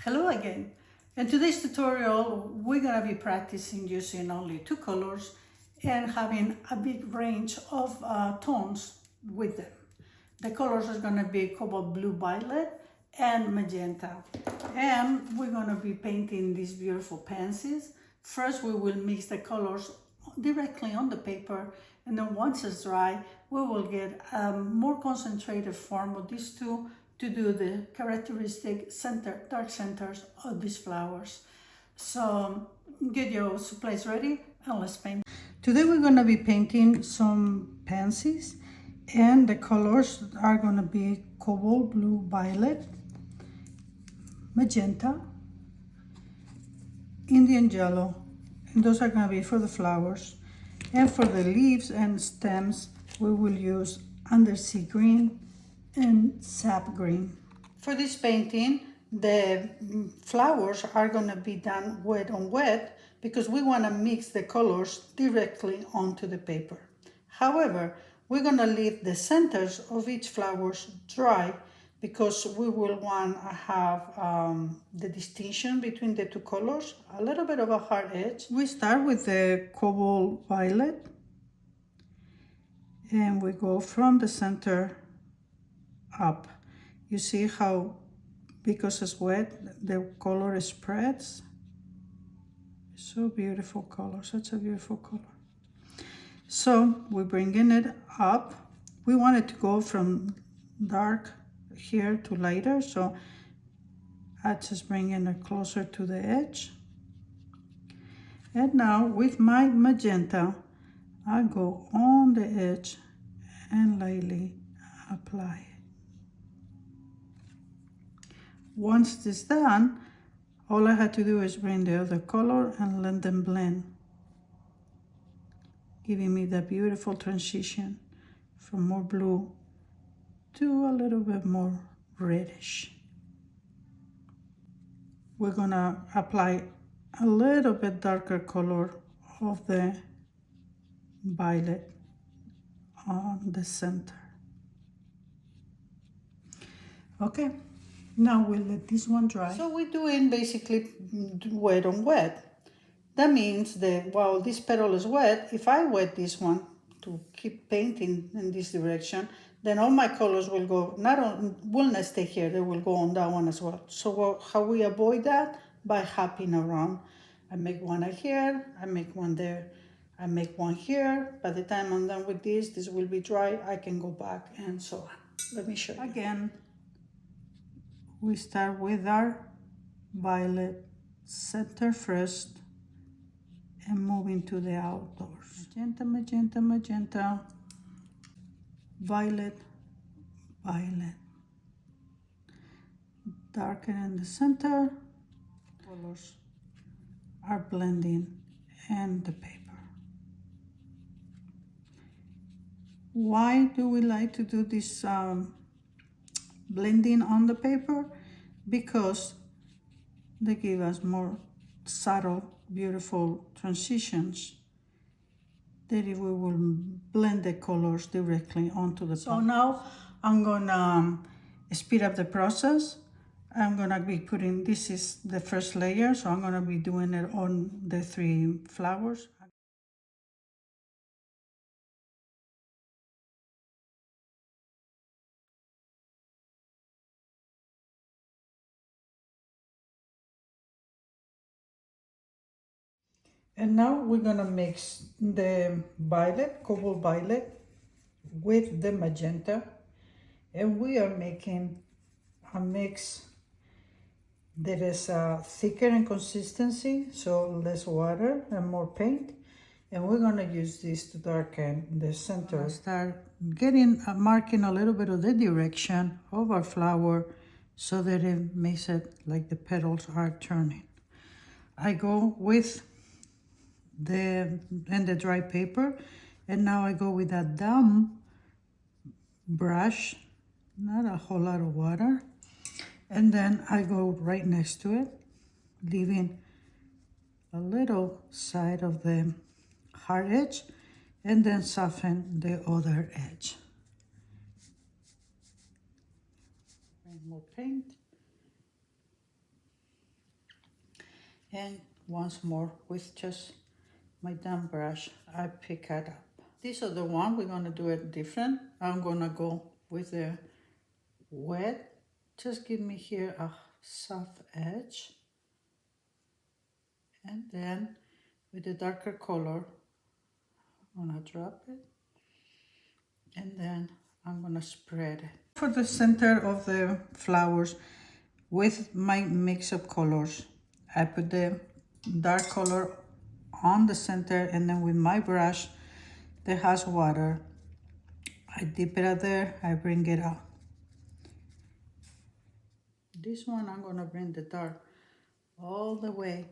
Hello again. In today's tutorial, we're going to be practicing using only two colors and having a big range of tones with them. The colors are going to be cobalt blue violet and magenta. And we're going to be painting these beautiful pansies. First, we will mix the colors directly on the paper, and then once it's dry, we will get a more concentrated form of these two to do the characteristic center, dark centers of these flowers. So get your supplies ready and let's paint. Today we're going to be painting some pansies, and the colors are going to be cobalt blue violet, magenta, Indian yellow, and those are going to be for the flowers. And for the leaves and stems, we will use Undersea Green and Sap Green. For this painting, the flowers are going to be done wet on wet because we want to mix the colors directly onto the paper. However, we're going to leave the centers of each flowers dry because we will want to have the distinction between the two colors, a little bit of a hard edge. We start with the Cobalt Violet and we go from the center up. You see how, because it's wet, the color spreads. So beautiful color, such a beautiful color. So we're bringing it up. We want it to go from dark here to lighter, so I just bringing it closer to the edge. And now with my magenta, I go on the edge and lightly apply it. Once this is done, all I had to do is bring the other color and let them blend, giving me that beautiful transition from more blue to a little bit more reddish. We're gonna apply a little bit darker color of the violet on the center. Okay, now we'll let this one dry. So we're doing basically wet on wet. That means that while this petal is wet, if I wet this one to keep painting in this direction, then all my colors will go, will not stay here, they will go on that one as well. So how we avoid that? By hopping around. I make one here, I make one there, I make one here. By the time I'm done with this will be dry, I can go back and so on. Let me show you. Again, we start with our violet center first and move into the outdoors. Magenta, magenta, magenta, violet, violet. Darker in the center, colors are blending in the paper. Why do we like to do this blending on the paper? Because they give us more subtle, beautiful transitions that if we will blend the colors directly onto the paper. So now I'm gonna speed up the process. I'm gonna be putting, this is the first layer, so I'm gonna be doing it on the three flowers. And now we're gonna mix the violet, cobalt violet, with the magenta, and we are making a mix that is thicker in consistency, so less water and more paint. And we're gonna use this to darken the center. Start getting, marking a little bit of the direction of our flower so that it makes it like the petals are turning. I go with the dry paper, and now I go with that dumb brush, not a whole lot of water, and then I go right next to it, leaving a little side of the hard edge and then soften the other edge. And more paint. And once more with just my damp brush, I pick it up. This other one, we're gonna do it different. I'm gonna go with the wet. Just give me here a soft edge. And then with the darker color, I'm gonna drop it. And then I'm gonna spread it. For the center of the flowers, with my mix of colors, I put the dark color on the center, and then with my brush that has water, I dip it out there, I bring it out. This one I'm gonna bring the dark all the way.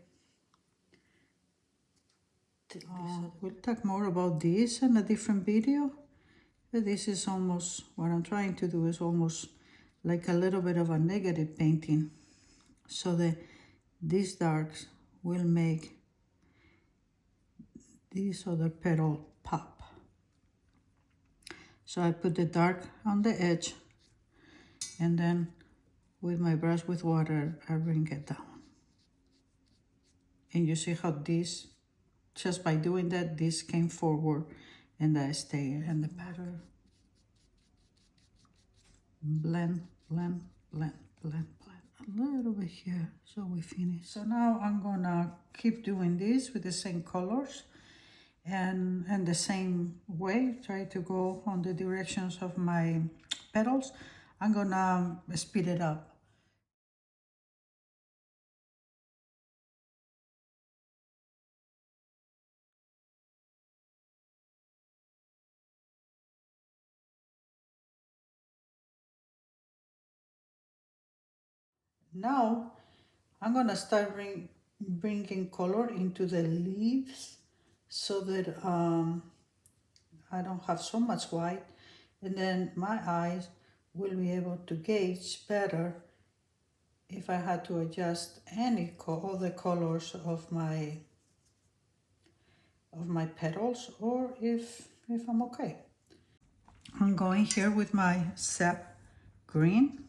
We'll talk more about this in a different video. But this is almost, what I'm trying to do is almost like a little bit of a negative painting, so that these darks will make this other petal pop. So I put the dark on the edge, and then with my brush with water, I bring it down. And you see how this, just by doing that, this came forward and I stay in the pattern. Blend, blend, blend, blend, blend. A little bit here, so we finish. So now I'm gonna keep doing this with the same colors and the same way, try to go on the directions of my petals. I'm gonna speed it up. Now I'm gonna start bringing color into the leaves, so that I don't have so much white, and then my eyes will be able to gauge better if I had to adjust any other colors of my petals, or if I'm okay. I'm going here with my sap green.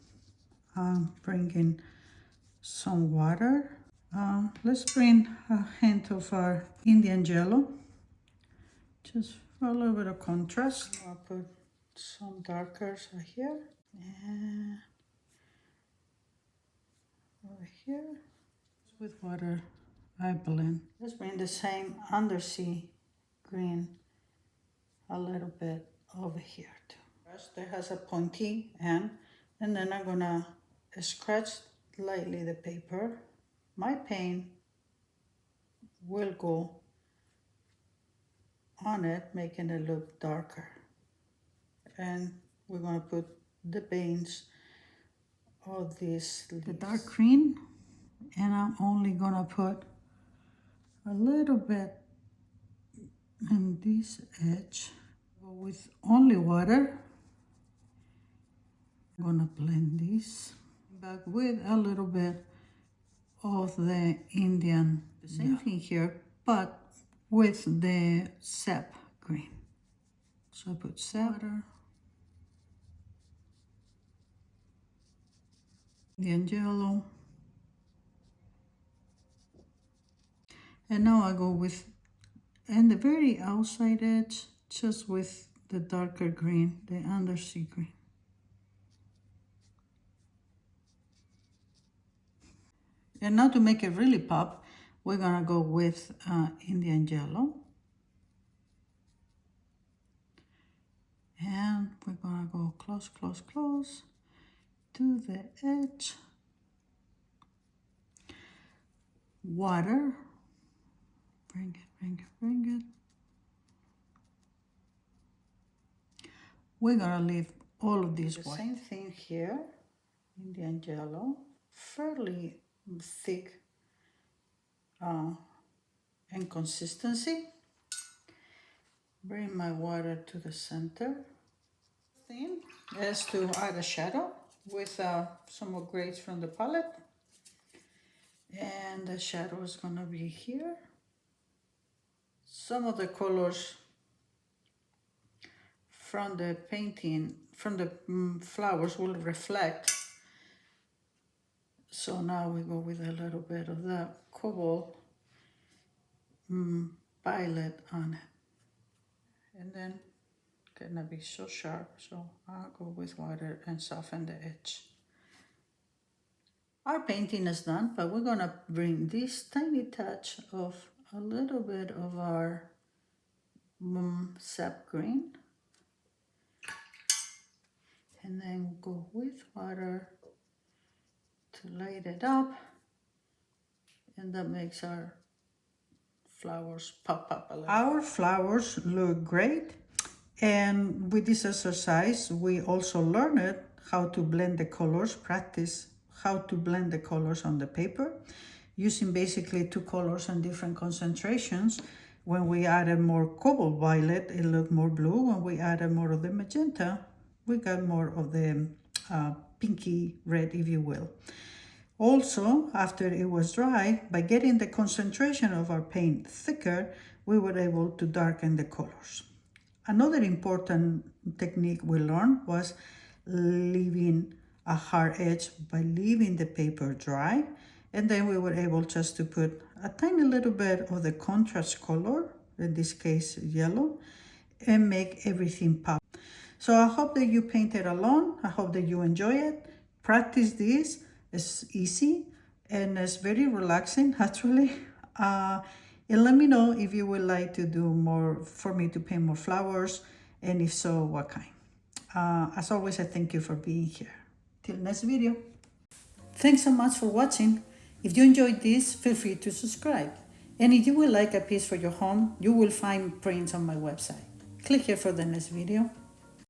I'm bringing some water. Let's bring a hint of our Indian yellow, just for a little bit of contrast. I'll put some darkers here and over here. With water, I blend. Let's bring the same Undersea Green a little bit over here too. First, it has a pointy end, and then I'm gonna scratch lightly the paper. My paint will go on it, making it look darker. And we're gonna put the veins of this leaves. The dark green, and I'm only gonna put a little bit in this edge. With only water, I'm gonna blend this back with a little bit of the Indian, the same thing here, but with the sap green. So I put sap, water, Indian yellow, and now I go with, and the very outside edge, just with the darker green, the undersea green. And now to make it really pop, we're gonna go with Indian yellow. And we're gonna go close, close, close to the edge. Water, bring it, bring it, bring it. We're gonna leave all of these white. Same thing here, Indian yellow, fairly thick and consistency. Bring my water to the center. Thing is to add a shadow with some more grays from the palette, and the shadow is gonna be here. Some of the colors from the painting, from the flowers, will reflect. So now we go with a little bit of that Cobalt Violet on it. And then gonna be so sharp, so I'll go with water and soften the edge. Our painting is done, but we're gonna bring this tiny touch of a little bit of our sap green, and then go with water to light it up, and that makes our flowers pop up a little. Our flowers look great, and with this exercise we also learned how to blend the colors, practice how to blend the colors on the paper using basically two colors and different concentrations. When we added more cobalt violet, it looked more blue. When we added more of the magenta, we got more of the pinky red, if you will. Also, after it was dry, by getting the concentration of our paint thicker, we were able to darken the colors. Another important technique we learned was leaving a hard edge by leaving the paper dry, and then we were able just to put a tiny little bit of the contrast color, in this case yellow, and make everything pop. So I hope that you painted along. I hope that you enjoy it. Practice this. It's easy and it's very relaxing actually. And let me know if you would like to do more, for me to paint more flowers, and if so, what kind. As always, I thank you for being here. Till next video. Thanks so much for watching. If you enjoyed this, feel free to subscribe. And if you would like a piece for your home, you will find prints on my website. Click here for the next video.